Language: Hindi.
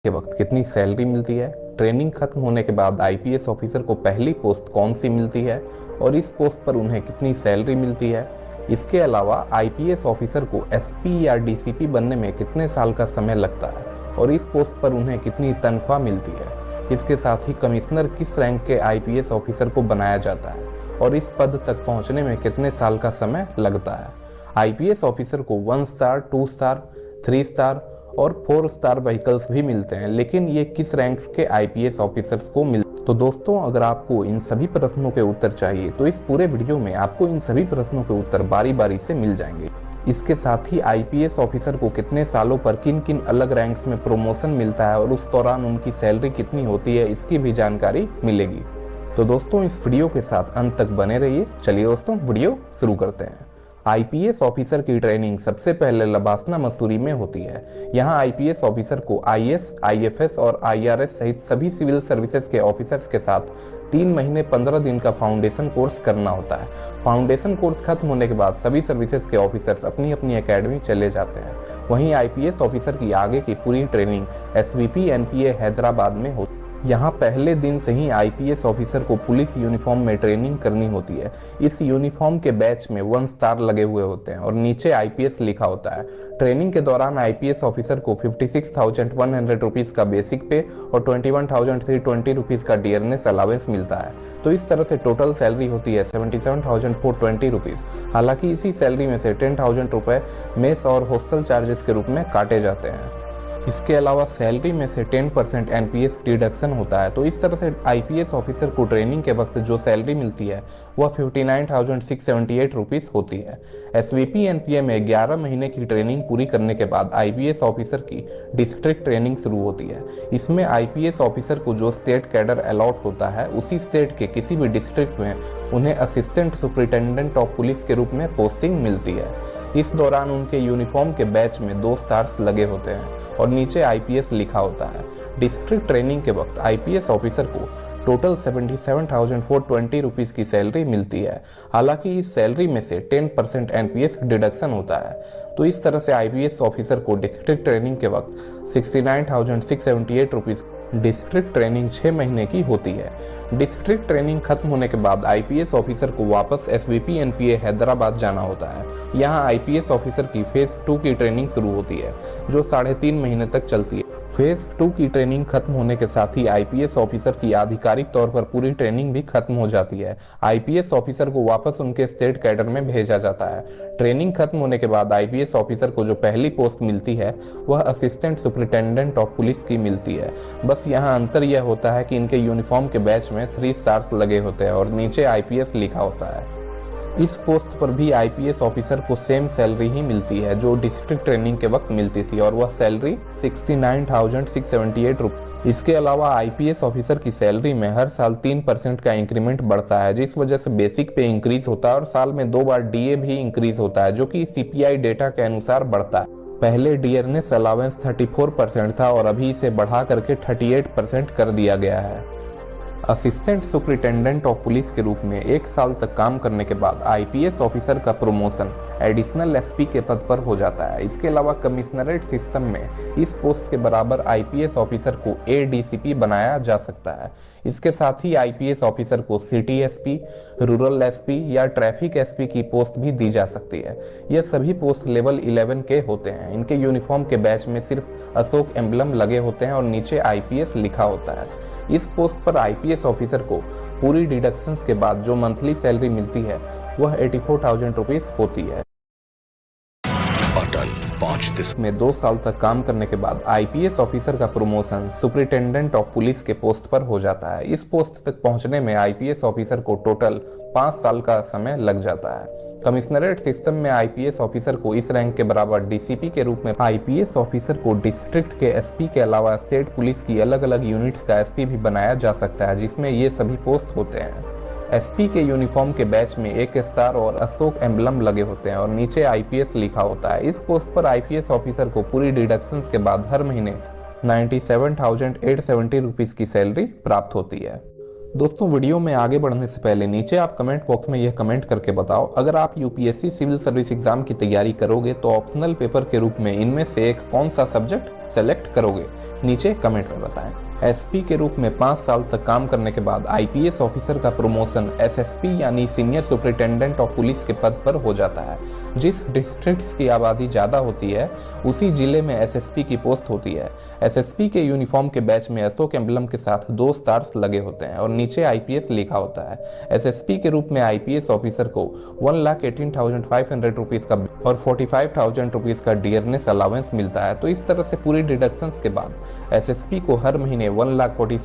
के वक्त कितनी सैलरी मिलती है, ट्रेनिंग खत्म होने के बाद आईपीएस ऑफिसर को पहली पोस्ट कौन सी मिलती है और इस पोस्ट पर उन्हें कितनी सैलरी मिलती है। इसके अलावा आईपीएस ऑफिसर को एसपी या डीसीपी बनने में कितने साल का समय लगता है और इस पोस्ट पर उन्हें कितनी तनख्वाह मिलती है। इसके साथ ही कमिश्नर किस रैंक के आईपीएस ऑफिसर को बनाया जाता है और इस पद तक पहुंचने में कितने साल का समय लगता है। आईपीएस ऑफिसर को 1 स्टार, 2 स्टार, 3 स्टार और 4 स्टार व्हीकल्स भी मिलते हैं, लेकिन ये किस रैंक्स के आईपीएस ऑफिसर्स को मिलते हैं। तो दोस्तों, अगर आपको इन सभी प्रश्नों के उत्तर चाहिए तो इस पूरे वीडियो में आपको इन सभी प्रश्नों के उत्तर बारी बारी से मिल जाएंगे। इसके साथ ही आईपीएस ऑफिसर को कितने सालों पर किन किन अलग रैंक्स में प्रमोशन मिलता है और उस दौरान उनकी सैलरी कितनी होती है, इसकी भी जानकारी मिलेगी। तो दोस्तों, इस वीडियो के साथ अंत तक बने रहिए। चलिए दोस्तों, वीडियो शुरू करते हैं। आईपीएस ऑफिसर की ट्रेनिंग सबसे पहले लबासना मसूरी में होती है। यहाँ आईपीएस ऑफिसर को आईएएस, आईएफएस और आईआरएस सहित सभी सिविल सर्विसेज के ऑफिसर्स के साथ 3 महीने 15 दिन का फाउंडेशन कोर्स करना होता है। फाउंडेशन कोर्स खत्म होने के बाद सभी सर्विसेज के ऑफिसर्स अपनी अपनी एकेडमी चले जाते हैं। वहीं आईपीएस ऑफिसर की आगे की पूरी ट्रेनिंग एसवीपी एनपीए हैदराबाद में होती है। यहाँ पहले दिन से ही आईपीएस ऑफिसर को पुलिस यूनिफॉर्म में ट्रेनिंग करनी होती है। इस यूनिफॉर्म के बैच में 1 स्टार लगे हुए होते हैं और नीचे आईपीएस लिखा होता है। ट्रेनिंग के दौरान आईपीएस ऑफिसर को 56,100 रुपीज का बेसिक पे और 21,320 रुपीज का डियरनेस अलावेंस मिलता है। तो इस तरह से टोटल सैलरी होती है 77,420 रुपीज। हालांकि इसी सैलरी में से 10,000 रुपए मेस और हॉस्टल चार्जेस के रूप में काटे जाते हैं। इसके अलावा सैलरी में से 10% एनपीएस डिडक्शन होता है। तो इस तरह से आईपीएस ऑफिसर को ट्रेनिंग के वक्त जो सैलरी मिलती है वह 59,678 रुपीस होती है। एसवीपी एनपीए में 11 महीने की ट्रेनिंग पूरी करने के बाद आईपीएस ऑफिसर की डिस्ट्रिक्ट ट्रेनिंग शुरू होती है। इसमें आईपीएस ऑफिसर को जो स्टेट कैडर अलॉट होता है उसी स्टेट के किसी भी डिस्ट्रिक्ट में उन्हें असिस्टेंट सुपरिटेंडेंट ऑफ पुलिस के रूप में पोस्टिंग मिलती है। इस दौरान उनके यूनिफॉर्म के बैच में 2 स्टार्स लगे होते हैं और नीचे आईपीएस लिखा होता है। डिस्ट्रिक्ट ट्रेनिंग के वक्त आईपीएस ऑफिसर को टोटल 77,420 रुपीस की सैलरी मिलती है। हालांकि इस सैलरी में से 10% एनपीएस डिडक्शन होता है। तो इस तरह से आईपीएस ऑफिसर को डिस्ट्रिक्ट ट्रेनिंग के वक्त 69,678 रुपीस डिस्ट्रिक्ट ट्रेनिंग 6 महीने की होती है। डिस्ट्रिक्ट ट्रेनिंग खत्म होने के बाद आईपीएस ऑफिसर को वापस एसवीपी एनपीए हैदराबाद जाना होता है। यहाँ आईपीएस ऑफिसर की फेज 2 की ट्रेनिंग शुरू होती है जो 3.5 महीने तक चलती है। फेज 2 की ट्रेनिंग खत्म होने के साथ ही आईपीएस ऑफिसर की आधिकारिक तौर पर पूरी ट्रेनिंग भी खत्म हो जाती है। आईपीएस ऑफिसर को वापस उनके स्टेट कैडर में भेजा जाता है। ट्रेनिंग खत्म होने के बाद आईपीएस ऑफिसर को जो पहली पोस्ट मिलती है वह असिस्टेंट सुपरिटेंडेंट ऑफ पुलिस की मिलती है। बस यहाँ अंतर यह होता है कि इनके यूनिफॉर्म के बैच में 3 स्टार्स लगे होते हैं और नीचे आईपीएस लिखा होता है। इस पोस्ट पर भी आईपीएस ऑफिसर को सेम सैलरी ही मिलती है जो डिस्ट्रिक्ट ट्रेनिंग के वक्त मिलती थी और वह सैलरी 69,678 रुपये। इसके अलावा आईपीएस ऑफिसर की सैलरी में हर साल 3% का इंक्रीमेंट बढ़ता है, जिस वजह से बेसिक पे इंक्रीज होता है और साल में 2 बार डीए भी इंक्रीज होता है जो कि सीपीआई डेटा के अनुसार बढ़ता है। पहले डियरनेस अलावेंस 34% था और अभी इसे बढ़ा करके 38% कर दिया गया है। असिस्टेंट सुपरिटेंडेंट ऑफ पुलिस के रूप में 1 साल तक काम करने के बाद आईपीएस ऑफिसर का प्रमोशन एडिशनल एसपी के पद पर हो जाता है। इसके अलावा कमिश्नरेट सिस्टम में इस पोस्ट के बराबर आईपीएस ऑफिसर को एडीसीपी बनाया जा सकता है। इसके साथ ही आईपीएस ऑफिसर को सिटी एसपी, रूरल एसपी या ट्रैफिक एसपी की पोस्ट भी दी जा सकती है। यह सभी पोस्ट लेवल 11 के होते हैं। इनके यूनिफॉर्म के बैच में सिर्फ अशोक एम्बलम लगे होते हैं और नीचे आईपीएस लिखा होता है। इस पोस्ट पर आईपीएस ऑफिसर को पूरी डिडक्शंस के बाद जो मंथली सैलरी मिलती है वह 84,000 रुपीज होती है। अटल 5 में 2 साल तक काम करने के बाद आईपीएस ऑफिसर का प्रमोशन सुपरिटेंडेंट ऑफ पुलिस के पोस्ट पर हो जाता है। इस पोस्ट तक पहुंचने में आईपीएस ऑफिसर को टोटल 5 साल का समय लग जाता है। कमिश्नरेट सिस्टम में आईपीएस ऑफिसर को इस रैंक के बराबर डीसीपी के रूप में, आईपीएस ऑफिसर को डिस्ट्रिक्ट के एसपी के अलावा स्टेट पुलिस की अलग अलग यूनिट्स का एसपी भी बनाया जा सकता है, जिसमें ये सभी पोस्ट होते हैं। एसपी के यूनिफॉर्म के बैच में 1 स्टार और अशोक एम्बलम लगे होते हैं और नीचे आईपीएस लिखा होता है। इस पोस्ट पर आईपीएस ऑफिसर को पूरी डिडक्शंस के बाद हर महीने 97,870 रुपीज की सैलरी प्राप्त होती है। दोस्तों, वीडियो में आगे बढ़ने से पहले नीचे आप कमेंट बॉक्स में यह कमेंट करके बताओ, अगर आप यूपीएससी सिविल सर्विस एग्जाम की तैयारी करोगे तो ऑप्शनल पेपर के रूप में इनमें से एक कौन सा सब्जेक्ट सेलेक्ट करोगे। नीचे कमेंट में बताएं। एसपी के रूप में 5 साल तक काम करने के बाद आईपीएस ऑफिसर का प्रमोशन एसएसपी यानी सीनियर सुपरिटेंडेंट ऑफ पुलिस के पद पर हो जाता है। जिस डिस्ट्रिक्ट की आबादी ज्यादा होती है उसी जिले में एसएसपी की पोस्ट होती है। एसएसपी के यूनिफॉर्म के बैच में अशोक एम्बलम के साथ 2 स्टार्स लगे होते हैं और नीचे आईपीएस लिखा होता है। एसएसपी के रूप में आईपीएस ऑफिसर को 1,18,500 रुपीज का और 45,000 रुपीज का डियरनेस अलाउंस मिलता है। तो इस तरह से पूरी डिडक्शंस के बाद एसएसपी को हर महीने 1,47,000